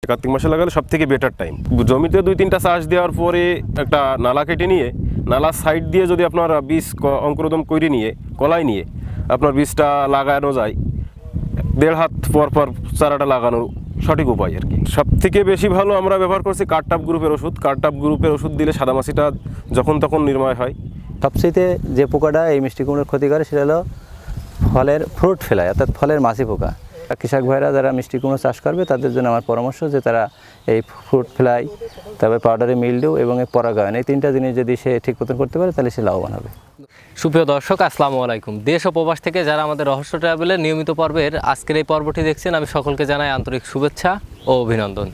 কার্তিক মাসে লাগালে সব থেকে বেটার টাইম। জমিতে 2-3টা চাষ দেওয়ার পরে একটা নালা কেটে নিয়ে নালার সাইড দিয়ে যদি আপনার বীজ অঙ্কুরোদম করে নিয়ে কলাই নিয়ে আপনার বীজটা লাগানো যায়, 1.5 হাত পর পর চারাটা লাগানোর সঠিক উপায় আর কি। সব থেকে বেশি ভালো আমরা ব্যবহার করছি কার্টাপ গ্রুপের ওষুধ। কার্টাপ গ্রুপের ওষুধ দিলে সাদামাছিটা যখন তখন নির্ময় হয়। সবচেয়ে যে পোকাটা এই মিষ্টি কুমড়োর ক্ষতি করে সেটা হলো ফলের ফ্রুট ফ্লাই, অর্থাৎ ফলের মাছি পোকা। কৃষক ভাইরা যারা মিষ্টি কুমড়ো চাষ করবে তাদের জন্য আমার পরামর্শ যে তারা এই ফ্রুট ফ্লাই, তারপরে পাউডারি মিলডিউ এবং এই পরাগায়ন, এই 3টা জিনিস যদি সে ঠিক মতন করতে পারে তাহলে সে লাভবান হবে। সুপ্রিয় দর্শক, আসসালামু আলাইকুম। দেশ ও প্রবাস থেকে যারা আমাদের রহস্য ট্রাভেলের নিয়মিত পর্বের আজকের এই পর্বটি দেখছেন, আমি সকলকে জানাই আন্তরিক শুভেচ্ছা ও অভিনন্দন।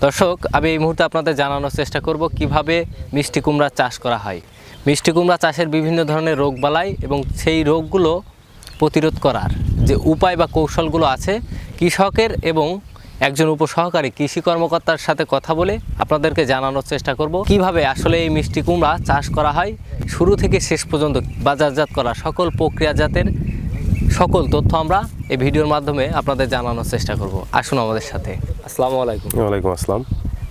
দর্শক, আমি এই মুহূর্তে আপনাদের জানানোর চেষ্টা করব কিভাবে মিষ্টি কুমড়া চাষ করা হয়। মিষ্টি কুমড়া চাষের বিভিন্ন ধরনের রোগবালাই এবং সেই রোগগুলো প্রতিরোধ করার যে উপায় বা কৌশলগুলো আছে, কৃষকের এবং একজন উপসহকারী কৃষি কর্মকর্তার সাথে কথা বলে আপনাদেরকে জানানোর চেষ্টা করব কিভাবে আসলে এই মিষ্টি কুমড়া চাষ করা হয়, শুরু থেকে শেষ পর্যন্ত বাজারজাত করা সকল প্রক্রিয়াজাতের সকল তথ্য আমরা এই ভিডিওর মাধ্যমে আপনাদের জানানোর চেষ্টা করব। আসুন আমাদের সাথে। আসসালামু আলাইকুম। ওয়ালাইকুম আসসালাম।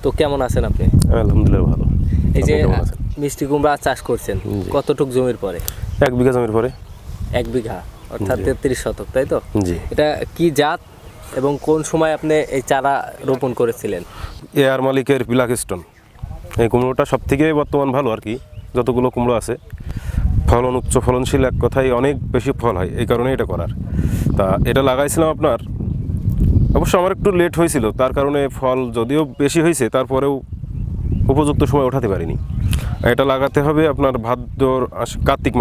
তো কেমন আছেন আপনি? আলহামদুলিল্লাহ ভালো। এই যে মিষ্টি কুমড়া চাষ করছেন কতটুক জমির পরে? 1 বিঘা জমির পরে। 1 বিঘা অর্থাৎ 33 শতক, তাই তো? জি। এটা কি জাত এবং কোন সময় আপনি এই চারা রোপণ করেছিলেন? এআর মালিকের ব্ল্যাক স্টোন। এই কুমড়োটা সব থেকে বর্তমান ভালো আর কি, যতগুলো কুমড়ো আছে। ফলন উচ্চ ফলনশীল, এক কথায় অনেক বেশি ফল হয়, এই কারণে এটা করার। তা এটা লাগাইছিলাম আপনার, অবশ্য আমার একটু লেট হয়েছিল, তার কারণে ফল যদিও বেশি হয়েছে তারপরেও উপযুক্ত সময় ওঠাতে পারিনি। এটা লাগাতে হবে আপনার কার্তিক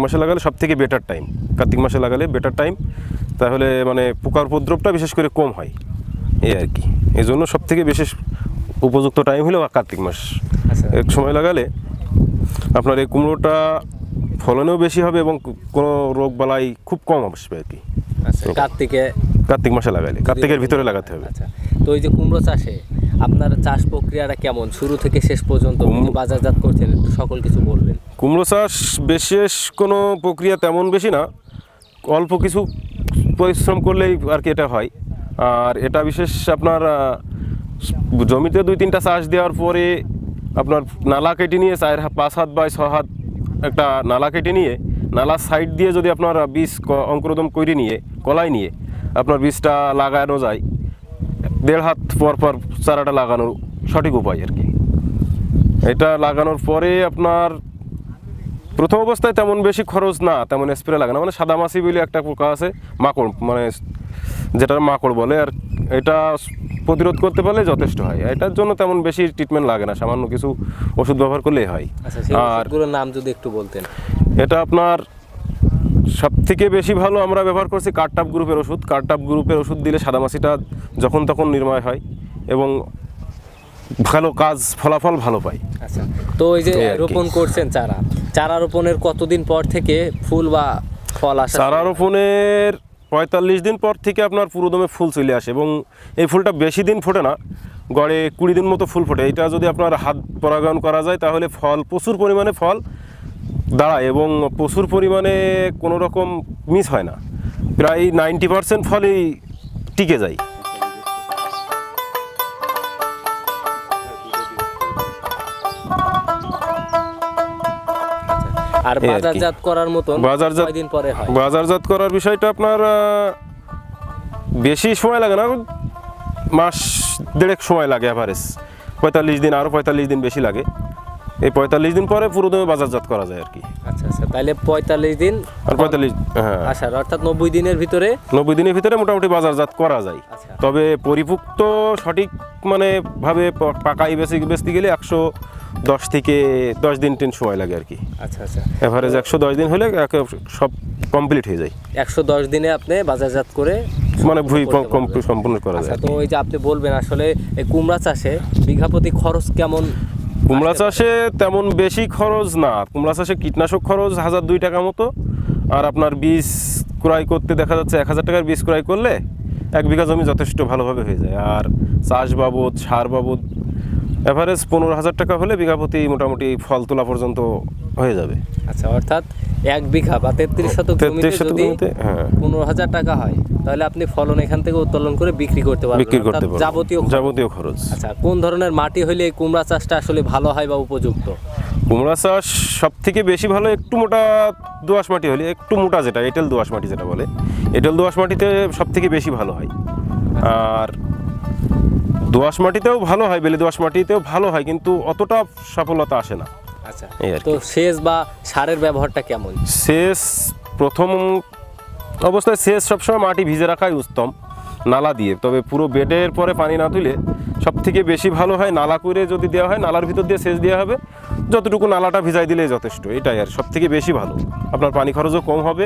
মাসে লাগালে সব থেকে বেটার টাইম। কার্তিক মাসে লাগালে বেটার টাইম, তাহলে মানে পোকার উপদ্রবটা বিশেষ করে কম হয় এই আর কি। এই জন্য সব থেকে বিশেষ উপযুক্ত টাইম হলো কার্তিক মাস। এক সময় লাগালে আপনার এই কুমড়োটা ফলনেও বেশি হবে এবং কোনো রোগ বালাই খুব কম আসবে আর কি। কার্তিক মাসে লাগালে, কার্তিকের ভিতরে লাগাতে হবে। আচ্ছা, তো এই যে কুমড়ো চাষে আপনার চাষ প্রক্রিয়াটা কেমন, শুরু থেকে শেষ পর্যন্ত বাজারজাত করছেন, একটু সকল কিছু বলবেন। কুমড়ো চাষ বিশেষ কোনো প্রক্রিয়া তেমন বেশি না, অল্প কিছু পরিশ্রম করলেই আর কি এটা হয়। আর এটা বিশেষ আপনার জমিতে 2-3টা চাষ দেওয়ার পরে আপনার নালা কেটে নিয়ে 4-5 হাত বা 6 হাত একটা নালা কেটে নিয়ে নালার সাইড দিয়ে যদি আপনার বীজ অঙ্কুরোদম করে নিয়ে কলাই নিয়ে আপনার বীজটা লাগানো যায়, 1.5 হাত পর পর চারাটা লাগানোর সঠিক উপায় আর কি। এটা লাগানোর পরে আপনার প্রথম অবস্থায় তেমন বেশি খরচ না, তেমন স্প্রে লাগে না। মানে সাদামাছি বলে একটা পোকা আছে, মাকড়, মানে যেটা মাকড় বলে, আর এটা প্রতিরোধ করতে পারলে যথেষ্ট হয়। এটার জন্য তেমন বেশি ট্রিটমেন্ট লাগে না, সামান্য কিছু ওষুধ ব্যবহার করলেই হয়। আর নাম যদি একটু বলতেন। এটা আপনার সব থেকে বেশি ভালো আমরা ব্যবহার করছি কার্টাপ গ্রুপের ওষুধ। কার্টাপ গ্রুপের ওষুধ দিলে সাদামাছিটা যখন তখন নির্ময় হয় এবং ভালো কাজ, ফলাফল ভালো পাই। আচ্ছা, তো এই যে রোপণ করছেন চারা রোপণের কতদিন পর থেকে ফুল বা ফল আসে? চারা রোপণের 45 দিন পর থেকে আপনার পুরোদমে ফুল চলে আসে এবং এই ফুলটা বেশি দিন ফোটে না, গড়ে 20 দিন মতো ফুল ফোটে। এটা যদি আপনার হাত পরাগায়ন করা যায় তাহলে ফল প্রচুর পরিমাণে ফল দাঁড়ায় এবং প্রচুর পরিমাণে কোনো রকম মিস হয় না, প্রায় 90% ফলই টিকে যায়। আর বাজারজাত করার মতন কয়দিন পরে হয়? বাজারজাত করার বিষয়টা আপনার বেশি সময় লাগে না, মাস 1.5 সময় লাগে অ্যাভারেজ। 45 দিন, আরও 45 দিন বেশি লাগে। এই 45 দিন পরে পুরোদমে বাজারজাত করা যায় আর কি। আচ্ছা আচ্ছা, তাহলে 45 দিন আর 45, হ্যাঁ, আসার অর্থাৎ 90 দিনের ভিতরে মোটামুটি বাজারজাত করা যায়। তবে পরিপুক্ত সঠিক মানে ভাবে পাকাই বেচতে গেলে 110 থেকে 10 দিন সময় লাগে আর কি। আচ্ছা আচ্ছা, এভারেজ 110 দিন হলে সব কমপ্লিট হয়ে যায়। 110 দিনে আপনি বাজারজাত করে মানে সম্পূর্ণ করা যায়। তো এই যে আপনি বলবেন আসলে এই কুমড়া চাষে বিঘা প্রতি খরচ কেমন? কুমড়া চাষে তেমন বেশি খরচ না। কুমড়া চাষে কীটনাশক খরচ 1002 টাকা মতো, আর আপনার বীজ ক্রয় করতে দেখা যাচ্ছে 1000 টাকার বীজ ক্রয় করলে 1 বিঘা জমি যথেষ্ট ভালোভাবে হয়ে যায়। আর চাষ বাবদ, সার বাবদ এভারেজ 15,000 টাকা হলে বিঘা প্রতি মোটামুটি ফল তোলা পর্যন্ত হয়ে যাবে। আচ্ছা, অর্থাৎ 1 বিঘা বা 33 শতক জমিতে যদি 15,000 টাকা হয় তাহলে আপনি ফলন এখান থেকে উত্তোলন করে বিক্রি করতে পারবেন, বিক্রি করতে অর্থাৎ পারবো। যাবতীয় যাবতীয় খরচ। আচ্ছা, কোন ধরনের মাটি হলে এই কুমড়া চাষটা আসলে ভালো হয় বা উপযুক্ত? কুমড়া চাষ সব থেকে বেশি ভালো একটু মোটা দোআঁশ মাটি হলে, একটু মোটা যেটা এঁটেল দোআঁশ মাটি যেটা বলে, এঁটেল দোআঁশ মাটিতে সব থেকে বেশি ভালো হয়। আর দোআঁশ মাটিতেও ভালো হয়, বেলে দোআঁশ মাটিতেও ভালো হয়, কিন্তু অতটা সফলতা আসে না। আচ্ছা, এই আর তো সেচ বা সারের ব্যবহারটা কেমন? সেচ প্রথম অবস্থায় সেচ সবসময় মাটি ভিজে রাখাই উত্তম, নালা দিয়ে। তবে পুরো বেডের পরে পানি না তুলে সব থেকে বেশি ভালো হয় নালা করে যদি দেওয়া হয়, নালার ভিতর দিয়ে সেচ দেওয়া হবে, যতটুকু নালাটা ভিজাই দিলেই যথেষ্ট। এটাই আর সব থেকে বেশি ভালো। আপনার পানি খরচও কম হবে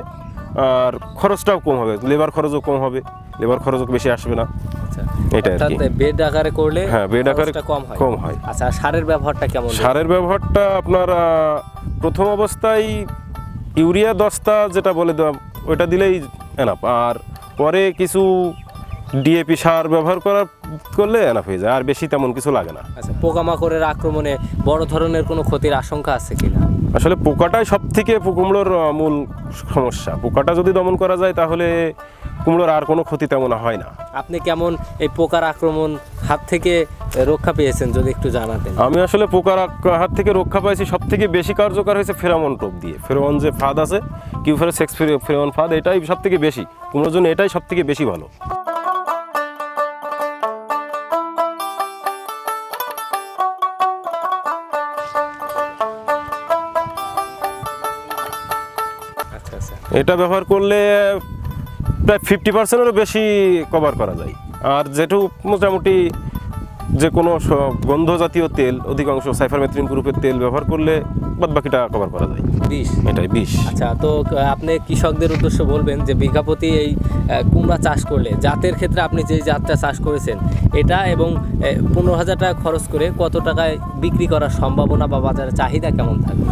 আর খরচটাও কম হবে, লেবার খরচও কম হবে, লেবার খরচও বেশি আসবে না। আচ্ছা, এটাই আর কি। অর্থাৎ বেড আকারে করলে হ্যাঁ, বেড আকারে খরচটা কম হয়। কম হয়। আচ্ছা, আর সারের ব্যবহারটা কেমন? সারের ব্যবহারটা আপনার প্রথম অবস্থায় ইউরিয়া 10টা যেটা বলে দেওয়া, ওইটা দিলেই এনাফ। আর পরে কিছু ডিএপি সার ব্যবহার করলে এনাফ হয়ে যায়, আর বেশি তেমন কিছু লাগে না। আচ্ছা, পোকামাকড়ের আক্রমণে বড় ধরনের কোনো ক্ষতির আশঙ্কা আছে কিনা? আসলে পোকাটাই সব থেকে কুমড়োর মূল সমস্যা। পোকাটা যদি দমন করা যায় তাহলে কুমড়োর আর কোনো ক্ষতি তেমন হয় না। আপনি কেমন এই পোকার আক্রমণ হাত থেকে রক্ষা পেয়েছেন যদি একটু জানাতেন? আমি আসলে পোকার হাত থেকে রক্ষা পাইছি সব থেকে বেশি কার্যকর হয়েছে ফেরামন টোপ দিয়ে। ফেরামন যে ফাঁদ আছে, কিউফেরস এক্স ফেরামন ফাঁদ, এটাই সব থেকে বেশি কুমড়োর জন্য, এটাই সব থেকে বেশি ভালো। আচ্ছা আচ্ছা, এটা ব্যবহার করলে প্রায় 50%-এরও বেশি কভার করা যায়। আর যেটু মোটামুটি যে কোনো গন্ধ জাতীয় তেল, অধিকাংশ সাইফারমেথ্রিন গ্রুপের তেল ব্যবহার করলে বাদ বাকিটা কভার করা যায়। বিষ। এটাই বিষ। আচ্ছা, তো আপনি কৃষকদের উদ্দেশ্যে বলবেন যে বিঘা প্রতি এই কুমড়া চাষ করলে, জাতের ক্ষেত্রে আপনি যে জাতটা চাষ করেছেন এটা এবং 15,000 টাকা খরচ করে কত টাকায় বিক্রি করার সম্ভাবনা বা বাজারে চাহিদা কেমন থাকবে?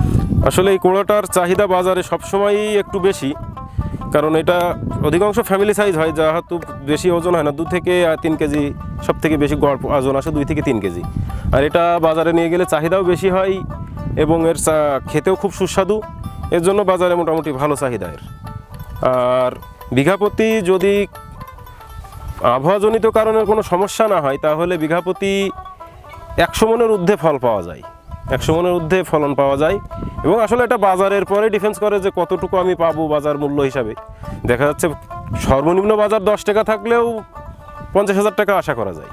আসলে এই কুমড়োটার চাহিদা বাজারে সবসময়ই একটু বেশি, কারণ এটা অধিকাংশ ফ্যামিলি সাইজ হয়, যেহেতু বেশি ওজন হয় না, 2 থেকে 3 কেজি সব থেকে বেশি গড় ওজন আসে 2 থেকে 3 কেজি। আর এটা বাজারে নিয়ে গেলে চাহিদাও বেশি হয় এবং এর খেতেও খুব সুস্বাদু, এর জন্য বাজারে মোটামুটি ভালো চাহিদা এর। আর বিঘা প্রতি যদি আবহাওয়াজনিত কারণের কোনো সমস্যা না হয় তাহলে বিঘা প্রতি 100 মনের ঊর্ধ্বে ফল পাওয়া যায়, 100 মনের ঊর্ধ্বে ফলন পাওয়া যায়। এবং আসলে এটা বাজারের পরে ডিফেন্স করে যে কতটুকু আমি পাবো বাজার মূল্য হিসাবে। দেখা যাচ্ছে সর্বনিম্ন বাজার 10 টাকা থাকলেও 50,000 টাকা আশা করা যায়।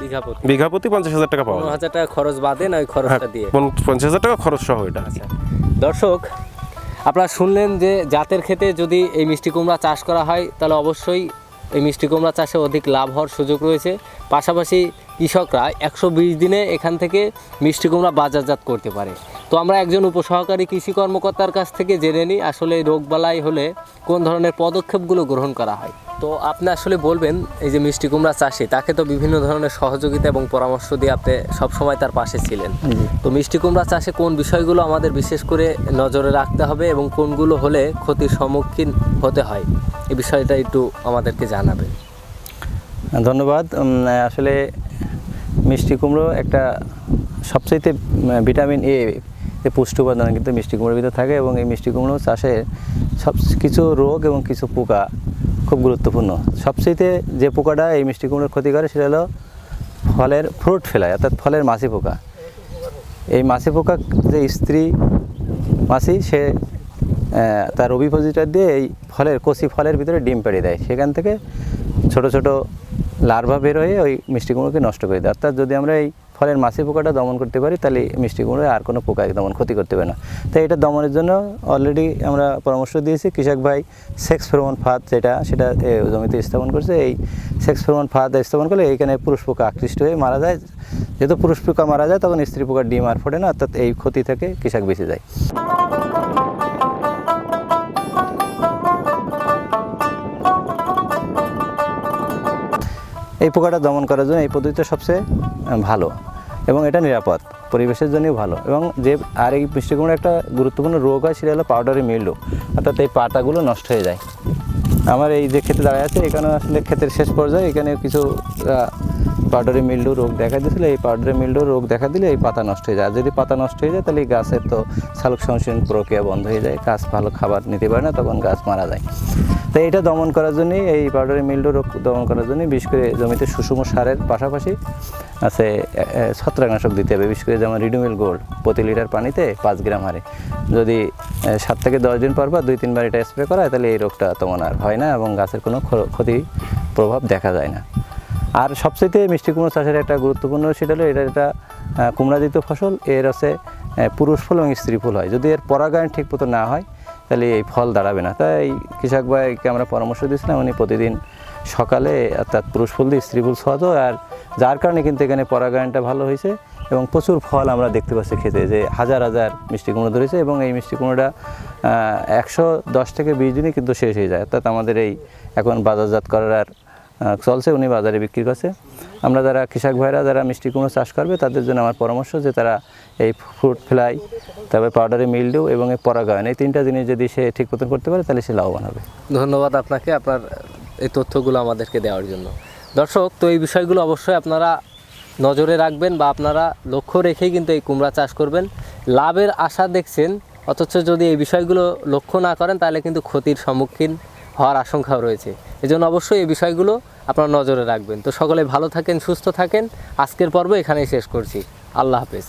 বিঘা প্রতি 50,000 টাকা পাওয়া যায়। 15,000 টাকা খরচ বাদে না ওই খরচটা দিয়ে? 50,000 টাকা খরচ সহ এটা। আচ্ছা, দর্শক আপনারা শুনলেন যে জাতের ক্ষেত্রে যদি এই মিষ্টি কুমড়া চাষ করা হয় তাহলে অবশ্যই এই মিষ্টি কুমড়া চাষে অধিক লাভ হওয়ার সুযোগ রয়েছে। পাশাপাশি কৃষকরা 120 দিনে এখান থেকে মিষ্টি কুমড়া বাজারজাত করতে পারে। তো আমরা একজন উপসহকারী কৃষি কর্মকর্তার কাছ থেকে জেনে নিই আসলে রোগবালাই হলে কোন ধরনের পদক্ষেপগুলো গ্রহণ করা হয়। তো আপনি আসলে বলবেন এই যে মিষ্টি কুমড়া চাষে তাকে তো বিভিন্ন ধরনের সহযোগিতা এবং পরামর্শ দিয়ে আপনি সবসময় তার পাশে ছিলেন। তো মিষ্টি কুমড়া চাষে কোন বিষয়গুলো আমাদের বিশেষ করে নজরে রাখতে হবে এবং কোনগুলো হলে ক্ষতির সম্মুখীন হতে হয়, এই বিষয়টা একটু আমাদেরকে জানাবেন। ধন্যবাদ। আসলে মিষ্টি কুমড়ো একটা সবচেয়ে ভিটামিন এ পুষ্টি উপাদান কিন্তু মিষ্টি কুমড়োর ভিতরে থাকে, এবং এই মিষ্টি কুমড়ো চাষে সব কিছু রোগ এবং কিছু পোকা খুব গুরুত্বপূর্ণ। সবচেয়ে যে পোকাটা এই মিষ্টি কুমড়োর ক্ষতি করে সেটা হলো ফলের ফ্রুট ফ্লাই, অর্থাৎ ফলের মাছি পোকা। এই মাছি পোকা যে স্ত্রী মাছি, সে তার ওভিপোজিটর দিয়ে এই কচি ফলের ভিতরে ডিম পেড়ে দেয়, সেখান থেকে ছোট ছোট লার্ভা বের হয়ে ওই মিষ্টি কুমড়োকে নষ্ট করে দেয়। অর্থাৎ যদি আমরা এই ফলের মাছি পোকাটা দমন করতে পারি তাহলে মিষ্টি কুমড়ো আর কোনো পোকা তেমন ক্ষতি করতে পারে না। তাই এটা দমনের জন্য অলরেডি আমরা পরামর্শ দিয়েছি। কৃষক ভাই সেক্স ফেরোমন ফাঁদ সেটা জমিতে স্থাপন করছে। এই সেক্স ফেরোমন ফাঁদ স্থাপন করলে এইখানে পুরুষ পোকা আকৃষ্ট হয়ে মারা যায়। যেহেতু পুরুষ পোকা মারা যায় তখন স্ত্রী পোকার ডিম আর ফোটে না, অর্থাৎ এই ক্ষতি থেকে কৃষক বেঁচে যায়। এই পোকাটা দমন করার জন্য এই পদ্ধতিটা সবচেয়ে ভালো এবং এটা নিরাপদ, পরিবেশের জন্যও ভালো। এবং আর এই মিষ্টি কুমড়োর একটা গুরুত্বপূর্ণ রোগ হয়, সেটা হলো পাউডারি মিল্ডু, অর্থাৎ এই পাতাগুলো নষ্ট হয়ে যায়। আমার এই যে ক্ষেতে দাঁড়ায় আছে, এখানে আসলে ক্ষেতের শেষ পর্যায়ে এখানে কিছু পাউডারি মিল্ডু রোগ দেখা দিয়েছিল। এই পাউডারি মিল্ডু রোগ দেখা দিলে এই পাতা নষ্ট হয়ে যায়। আর যদি পাতা নষ্ট হয়ে যায় তাহলে এই গাছের তো সালোক সংশ্লেষণ প্রক্রিয়া বন্ধ হয়ে যায়, গাছ ভালো খাবার নিতে পারে না, তখন গাছ মারা যায়। তো এটা দমন করার জন্যই, এই পাউডারি মিল্ডু রোগ দমন করার জন্য বিশেষ করে জমিতে সুষম সারের পাশাপাশি আছে ছত্রাকনাশক দিতে হবে। বিশেষ করে যেমন রিডুমিল গোল্ড প্রতি লিটার পানিতে 5 গ্রাম হারে যদি 7 থেকে 10 দিন পর 2-3 বার এটা স্প্রে করা হয় তাহলে এই রোগটা তেমন আর হয় না এবং গাছের কোনো ক্ষতি প্রভাব দেখা যায় না। আর সবচেয়ে মিষ্টি কুমড়ো চাষের একটা গুরুত্বপূর্ণ সেটা হলো এটা কুমড়াজাত ফসল, এর আছে পুরুষ ফুল এবং স্ত্রী ফুল হয়। যদি এর পরাগায়ন ঠিক মতো না হয় তাহলে এই ফল দাঁড়াবে না। তাই কৃষক ভাইকে আমরা পরামর্শ দিয়েছিলাম উনি প্রতিদিন সকালে অর্থাৎ পুরুষ ফুল দিয়ে স্ত্রী ফুল ছোঁয়াতো, আর যার কারণে কিন্তু এখানে পরাগায়নটা ভালো হয়েছে এবং প্রচুর ফল আমরা দেখতে পাচ্ছি খেতে, যে হাজার হাজার মিষ্টি কুমড়ো ধরেছে এবং এই মিষ্টি কুমড়োটা 110 থেকে 20 দিনে কিন্তু শেষ হয়ে যায়। অর্থাৎ আমাদের এই এখন বাজারজাত করার চলছে, উনি বাজারে বিক্রি করছে। আমরা যারা কৃষক ভাইরা যারা মিষ্টি কুমড়ো চাষ করবে তাদের জন্য আমার পরামর্শ যে তারা এই ফ্রুট ফ্লাই, তারপরে পাউডারি মিল্ডিউ এবং এই পরাগায়ন, এই 3টা জিনিস যদি সে ঠিক মতন করতে পারে তাহলে সে লাভবান হবে। ধন্যবাদ আপনাকে আপনার এই তথ্যগুলো আমাদেরকে দেওয়ার জন্য। দর্শক, তো এই বিষয়গুলো অবশ্যই আপনারা নজরে রাখবেন বা আপনারা লক্ষ্য রেখেই কিন্তু এই কুমড়া চাষ করবেন। লাভের আশা দেখছেন, অথচ যদি এই বিষয়গুলো লক্ষ্য না করেন তাহলে কিন্তু ক্ষতির সম্মুখীন হওয়ার আশঙ্কাও রয়েছে। এজন্য অবশ্যই এই বিষয়গুলো আপনারা নজরে রাখবেন। তো সকলে ভালো থাকেন, সুস্থ থাকেন। আজকের পর্ব এখানেই শেষ করছি। আল্লাহ হাফেজ।